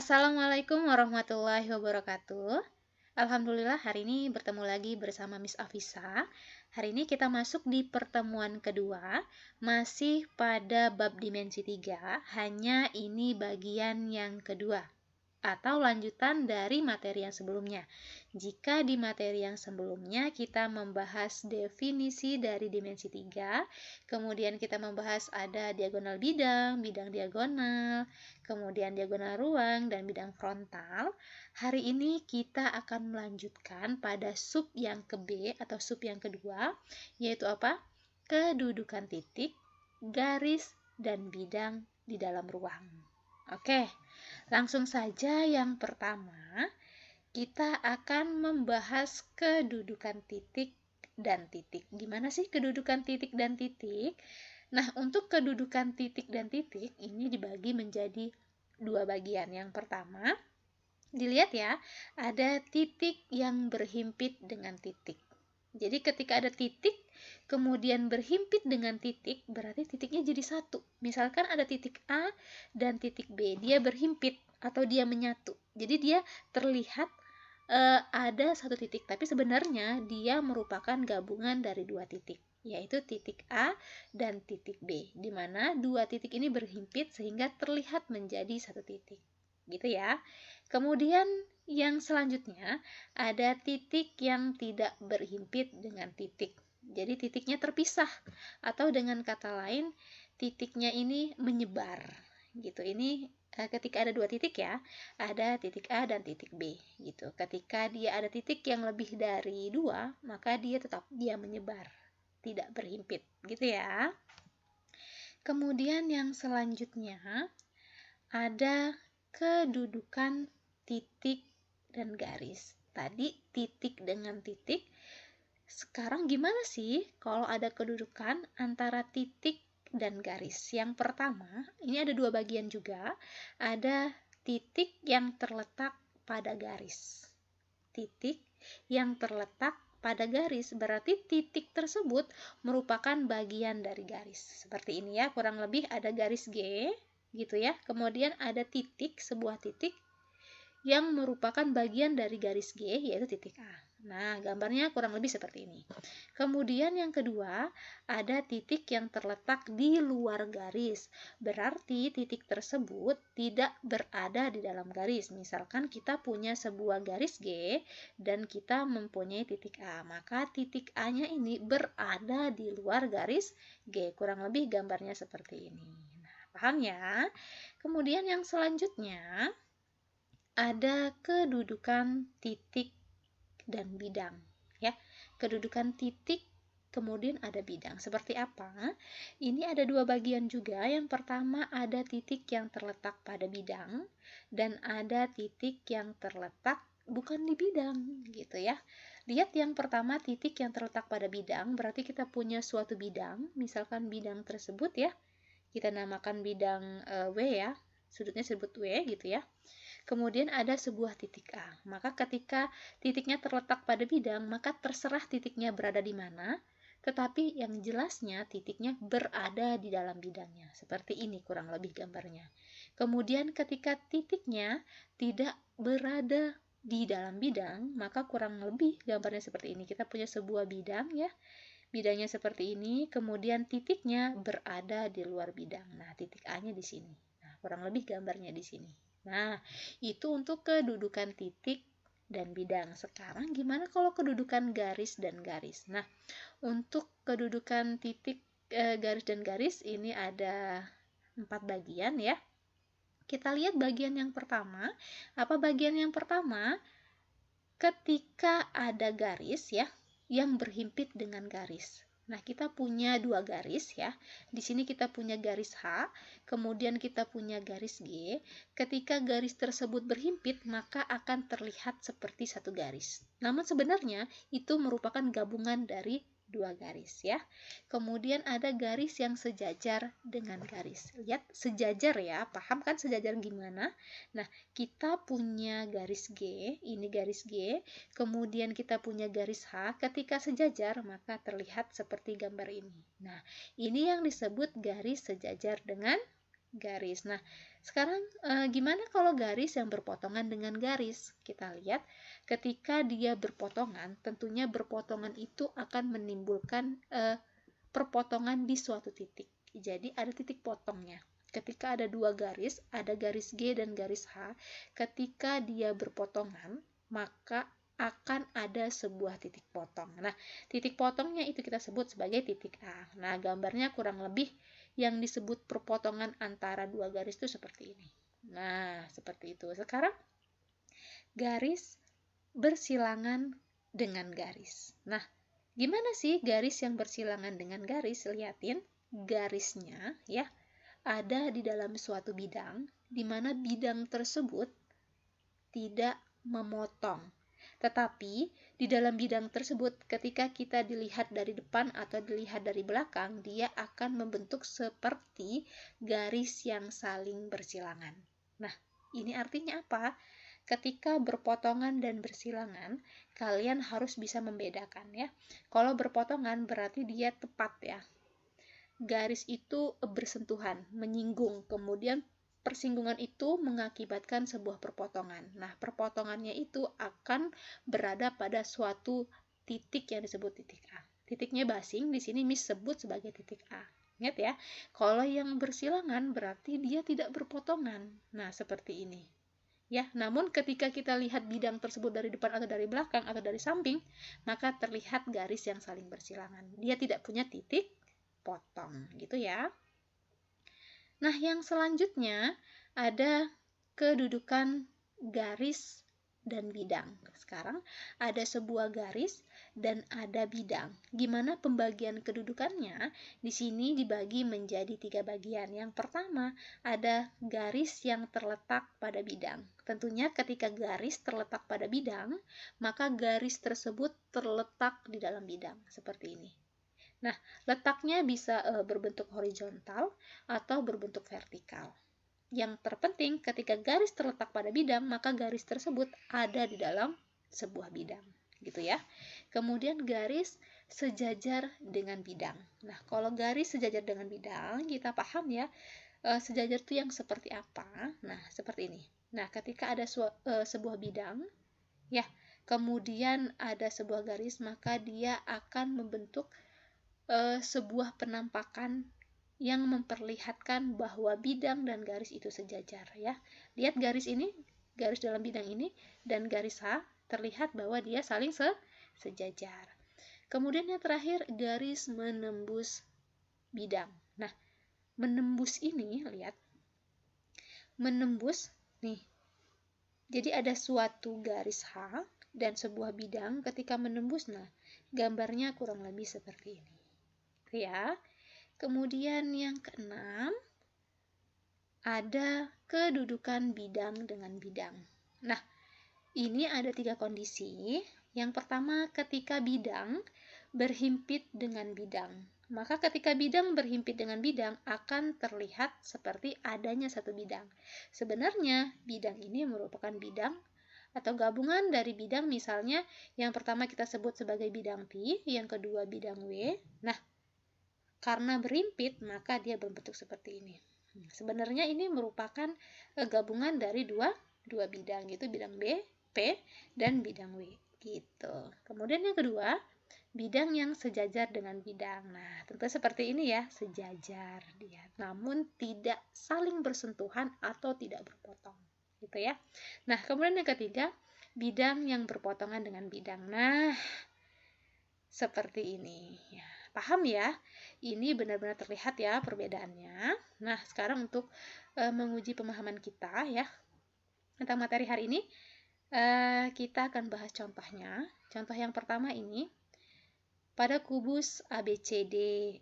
Assalamualaikum warahmatullahi wabarakatuh. Alhamdulillah hari ini bertemu lagi bersama Miss Afisa. Hari ini kita masuk di pertemuan kedua, masih pada bab dimensi 3, hanya ini bagian yang kedua atau lanjutan dari materi yang sebelumnya. Jika di materi yang sebelumnya kita membahas definisi dari dimensi 3, kemudian kita membahas ada diagonal bidang, bidang diagonal, kemudian diagonal ruang, dan bidang frontal. Hari ini kita akan melanjutkan pada sub yang ke B atau sub yang kedua, yaitu apa? Kedudukan titik, garis, dan bidang di dalam ruang. Oke, langsung saja yang pertama, kita akan membahas kedudukan titik dan titik. Gimana sih kedudukan titik dan titik? Nah, untuk kedudukan titik dan titik ini dibagi menjadi dua bagian. Yang pertama, dilihat ya, ada titik yang berhimpit dengan titik. Jadi ketika ada titik, kemudian berhimpit dengan titik, berarti titiknya jadi satu. Misalkan ada titik A dan titik B, dia berhimpit atau dia menyatu. Jadi dia terlihat ada satu titik, tapi sebenarnya dia merupakan gabungan dari dua titik, yaitu titik A dan titik B, di mana dua titik ini berhimpit sehingga terlihat menjadi satu titik. Gitu ya. Kemudian yang selanjutnya ada titik yang tidak berhimpit dengan titik. Jadi titiknya terpisah, atau dengan kata lain titiknya ini menyebar. Gitu. Ini ketika ada dua titik ya, ada titik A dan titik B gitu. Ketika dia ada titik yang lebih dari dua, maka dia menyebar, tidak berhimpit gitu ya. Kemudian yang selanjutnya ada kedudukan titik dan garis. Tadi titik dengan titik. Sekarang gimana sih kalau ada kedudukan antara titik dan garis? Yang pertama, ini ada dua bagian juga. Ada titik yang terletak pada garis. Titik yang terletak pada garis berarti titik tersebut merupakan bagian dari garis. Seperti ini ya, kurang lebih ada garis G gitu ya. Kemudian ada titik, sebuah titik yang merupakan bagian dari garis G, yaitu titik A. Nah, gambarnya kurang lebih seperti ini. Kemudian yang kedua, ada titik yang terletak di luar garis. Berarti titik tersebut tidak berada di dalam garis. Misalkan kita punya sebuah garis G dan kita mempunyai titik A, maka titik A-nya ini berada di luar garis G. Kurang lebih gambarnya seperti ini. Nah, paham ya? Kemudian yang selanjutnya ada kedudukan titik dan bidang ya. Kedudukan titik kemudian ada bidang. Seperti apa? Ini ada dua bagian juga. Yang pertama ada titik yang terletak pada bidang dan ada titik yang terletak bukan di bidang gitu ya. Lihat yang pertama, titik yang terletak pada bidang, berarti kita punya suatu bidang, misalkan bidang tersebut ya, kita namakan bidang W ya, sudutnya disebut W gitu ya. Kemudian ada sebuah titik A. Maka ketika titiknya terletak pada bidang, maka terserah titiknya berada di mana, tetapi yang jelasnya titiknya berada di dalam bidangnya. Seperti ini kurang lebih gambarnya. Kemudian ketika titiknya tidak berada di dalam bidang, maka kurang lebih gambarnya seperti ini. Kita punya sebuah bidang ya. Bidangnya seperti ini, kemudian titiknya berada di luar bidang. Nah, titik A-nya di sini. Nah, kurang lebih gambarnya di sini. Nah, itu untuk kedudukan titik dan bidang. Sekarang gimana kalau kedudukan garis dan garis? Nah, untuk kedudukan titik, garis dan garis ini ada 4 bagian ya. Kita lihat bagian yang pertama. Apa bagian yang pertama? Ketika ada garis ya, yang berhimpit dengan garis. Nah, kita punya dua garis ya. Di sini kita punya garis H, kemudian kita punya garis G. Ketika garis tersebut berhimpit, maka akan terlihat seperti satu garis. Namun sebenarnya itu merupakan gabungan dari dua garis ya. Kemudian ada garis yang sejajar dengan garis. Lihat sejajar ya, paham kan sejajar gimana? Nah, kita punya garis G, ini garis G, kemudian kita punya garis H, ketika sejajar maka terlihat seperti gambar ini. Nah, ini yang disebut garis sejajar dengan garis. Nah, sekarang gimana kalau garis yang berpotongan dengan garis? Kita lihat ketika dia berpotongan, tentunya berpotongan itu akan menimbulkan perpotongan di suatu titik. Jadi ada titik potongnya. Ketika ada dua garis, ada garis G dan garis H, ketika dia berpotongan, maka akan ada sebuah titik potong. Nah, titik potongnya itu kita sebut sebagai titik A. Nah, gambarnya kurang lebih yang disebut perpotongan antara dua garis itu seperti ini. Nah, seperti itu. Sekarang garis bersilangan dengan garis. Nah, gimana sih garis yang bersilangan dengan garis? Lihatin garisnya ya, ada di dalam suatu bidang, di mana bidang tersebut tidak memotong. Tetapi di dalam bidang tersebut, ketika kita dilihat dari depan atau dilihat dari belakang, dia akan membentuk seperti garis yang saling bersilangan. Nah, ini artinya apa? Ketika berpotongan dan bersilangan, kalian harus bisa membedakan ya. Kalau berpotongan berarti dia tepat ya. Garis itu bersentuhan, menyinggung, kemudian persinggungan itu mengakibatkan sebuah perpotongan. Nah, perpotongannya itu akan berada pada suatu titik yang disebut titik A. Titiknya basing, di sini Miss sebut sebagai titik A. Ingat ya, kalau yang bersilangan berarti dia tidak berpotongan. Nah, seperti ini. Ya, namun ketika kita lihat bidang tersebut dari depan atau dari belakang atau dari samping, maka terlihat garis yang saling bersilangan. Dia tidak punya titik potong, gitu ya. Nah, yang selanjutnya ada kedudukan garis dan bidang. Sekarang ada sebuah garis dan ada bidang. Gimana pembagian kedudukannya? Di sini dibagi menjadi 3 bagian. Yang pertama, ada garis yang terletak pada bidang. Tentunya ketika garis terletak pada bidang, maka garis tersebut terletak di dalam bidang, seperti ini. Nah, letaknya bisa berbentuk horizontal atau berbentuk vertikal. Yang terpenting ketika garis terletak pada bidang, maka garis tersebut ada di dalam sebuah bidang, gitu ya. Kemudian garis sejajar dengan bidang. Nah, kalau garis sejajar dengan bidang, kita paham ya, sejajar itu yang seperti apa. Nah, seperti ini. Nah, ketika ada sebuah bidang, ya, kemudian ada sebuah garis, maka dia akan membentuk sebuah penampakan yang memperlihatkan bahwa bidang dan garis itu sejajar ya. Lihat garis ini, garis dalam bidang ini dan garis H terlihat bahwa dia saling sejajar. Kemudian yang terakhir garis menembus bidang. Nah, menembus ini lihat. Menembus nih. Jadi ada suatu garis H dan sebuah bidang ketika menembus. Nah, gambarnya kurang lebih seperti ini. Ya. Kemudian yang keenam, ada kedudukan bidang dengan bidang. Nah, ini ada 3 kondisi. Yang pertama, ketika bidang berhimpit dengan bidang. Maka ketika bidang berhimpit dengan bidang akan terlihat seperti adanya satu bidang. Sebenarnya bidang ini merupakan bidang atau gabungan dari bidang, misalnya yang pertama kita sebut sebagai bidang P, yang kedua bidang W. Nah, karena berhimpit, maka dia berbentuk seperti ini. Sebenarnya ini merupakan gabungan dari dua bidang, yaitu bidang B, P, dan bidang W. Gitu. Kemudian yang kedua, bidang yang sejajar dengan bidang. Nah, tentu seperti ini ya, sejajar dia. Namun tidak saling bersentuhan atau tidak berpotong. Gitu ya. Nah, kemudian yang ketiga, bidang yang berpotongan dengan bidang. Nah, seperti ini. Ya, paham ya? Ini benar-benar terlihat ya perbedaannya. Nah, sekarang untuk menguji pemahaman kita ya tentang materi hari ini, kita akan bahas contohnya. Contoh yang pertama ini, pada kubus ABCD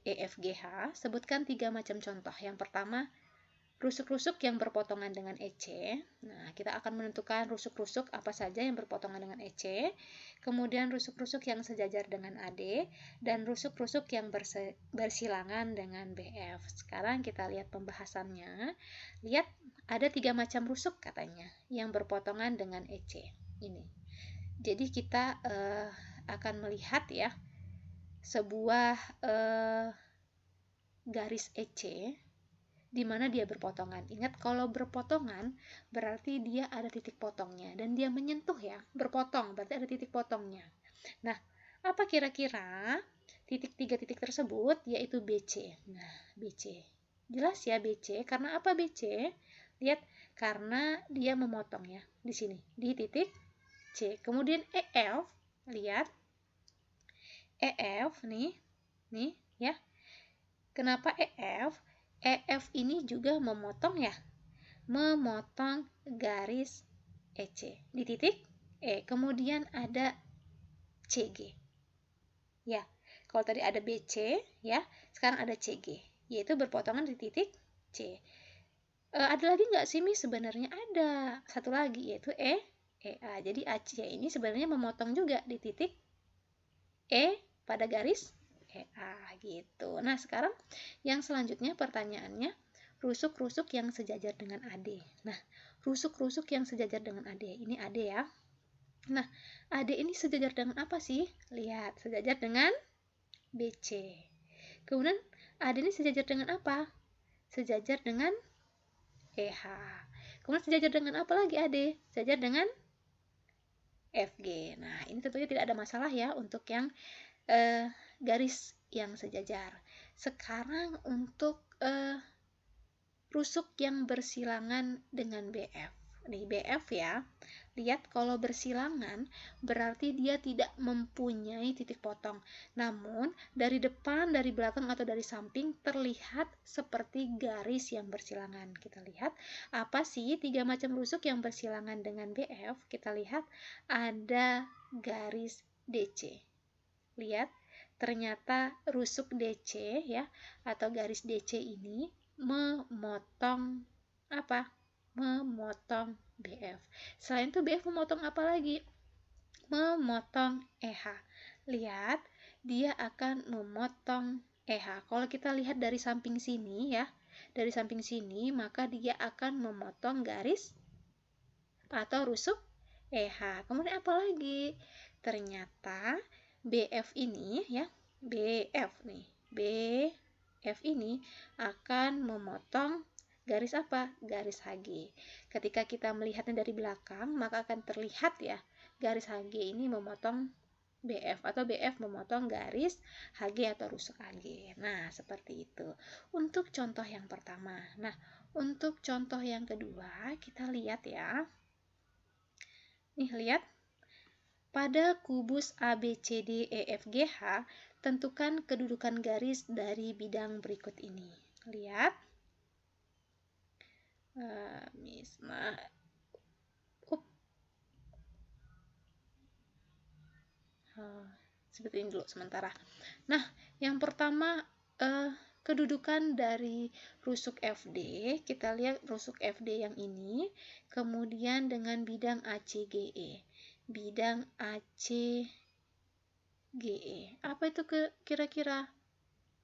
EFGH, sebutkan 3 macam contoh. Yang pertama, rusuk-rusuk yang berpotongan dengan EC. Nah, kita akan menentukan rusuk-rusuk apa saja yang berpotongan dengan EC. Kemudian rusuk-rusuk yang sejajar dengan AD dan rusuk-rusuk yang bersilangan dengan BF. Sekarang kita lihat pembahasannya. Lihat ada 3 macam rusuk katanya yang berpotongan dengan EC. Ini. Jadi kita akan melihat ya sebuah garis EC di mana dia berpotongan. Ingat, kalau berpotongan berarti dia ada titik potongnya dan dia menyentuh ya, berpotong berarti ada titik potongnya. Nah, apa kira-kira tiga titik tersebut? Yaitu BC. Nah, BC. Jelas ya BC, karena apa BC? Lihat, karena dia memotong ya di sini, di titik C. Kemudian EF, lihat EF nih ya. Kenapa EF? EF ini juga memotong ya, memotong garis EC di titik E. Kemudian ada CG. Ya, kalau tadi ada BC ya, sekarang ada CG, yaitu berpotongan di titik C. Ada lagi nggak sih, Miss? Sebenarnya ada satu lagi, yaitu EA. Jadi AC ini sebenarnya memotong juga di titik E pada garis EA gitu. Nah, sekarang yang selanjutnya pertanyaannya, rusuk-rusuk yang sejajar dengan AD. Nah, rusuk-rusuk yang sejajar dengan AD. Ini AD ya. Nah, AD ini sejajar dengan apa sih? Lihat, sejajar dengan BC. Kemudian AD ini sejajar dengan apa? Sejajar dengan EH. Kemudian sejajar dengan apa lagi AD? Sejajar dengan FG. Nah, ini tentunya tidak ada masalah ya untuk yang garis yang sejajar. Sekarang untuk rusuk yang bersilangan dengan BF. Nih BF ya. Lihat, kalau bersilangan berarti dia tidak mempunyai titik potong. Namun dari depan, dari belakang atau dari samping terlihat seperti garis yang bersilangan. Kita lihat apa sih tiga macam rusuk yang bersilangan dengan BF? Kita lihat ada garis DC. Lihat, ternyata rusuk DC ya atau garis DC ini memotong apa? Memotong BF. Selain itu BF memotong apa lagi? Memotong EH. Lihat, dia akan memotong EH. Kalau kita lihat dari samping sini ya, dari samping sini maka dia akan memotong garis atau rusuk EH. Kemudian apa lagi? Ternyata BF ini ya, BF nih, BF ini akan memotong garis apa? Garis HG. Ketika kita melihatnya dari belakang, maka akan terlihat ya, garis HG ini memotong BF atau BF memotong garis HG atau rusuk HG. Nah, seperti itu. Untuk contoh yang pertama. Nah, untuk contoh yang kedua, kita lihat ya. Nih, lihat. Pada kubus ABCDEFGH, tentukan kedudukan garis dari bidang berikut ini. Lihat. Seperti ini dulu sementara. Nah, yang pertama kedudukan dari rusuk FD, kita lihat rusuk FD yang ini, kemudian dengan bidang ACGE. Bidang ACGE. Apa itu kira-kira?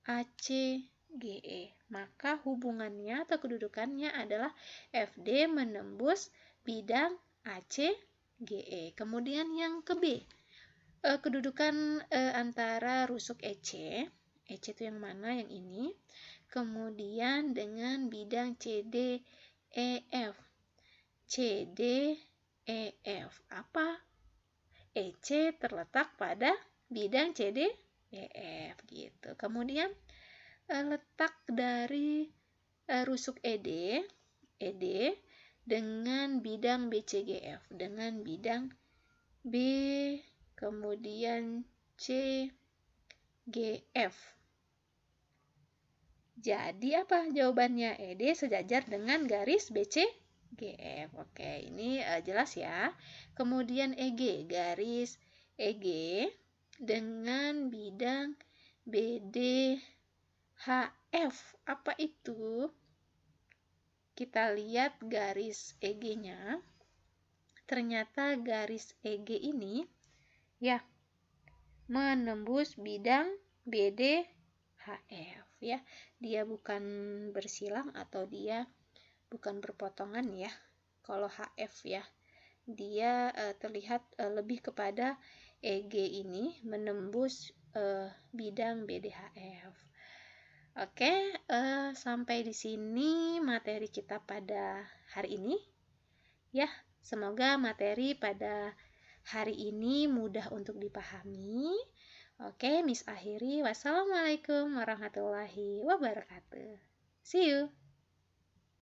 ACGE. Maka hubungannya atau kedudukannya adalah FD menembus bidang ACGE. Kemudian yang ke B, kedudukan antara rusuk EC. EC itu yang mana? Yang ini. Kemudian dengan bidang CDEF. CDEF. Apa? EC terletak pada bidang CDEF gitu. Kemudian letak dari rusuk ED dengan bidang BCGF, dengan bidang B kemudian CGF. Jadi apa jawabannya? ED sejajar dengan garis BCGF. Oke, ini jelas ya. Kemudian EG, garis EG dengan bidang BDHF. Apa itu? Kita lihat garis EG-nya. Ternyata garis EG ini ya menembus bidang BDHF ya. Dia bukan bersilang atau dia bukan berpotongan ya. Kalau HF ya, dia terlihat lebih kepada EG ini menembus bidang BDHF. Oke, sampai di sini materi kita pada hari ini. Ya, semoga materi pada hari ini mudah untuk dipahami. Oke, Miss akhiri. Wassalamualaikum warahmatullahi wabarakatuh. See you.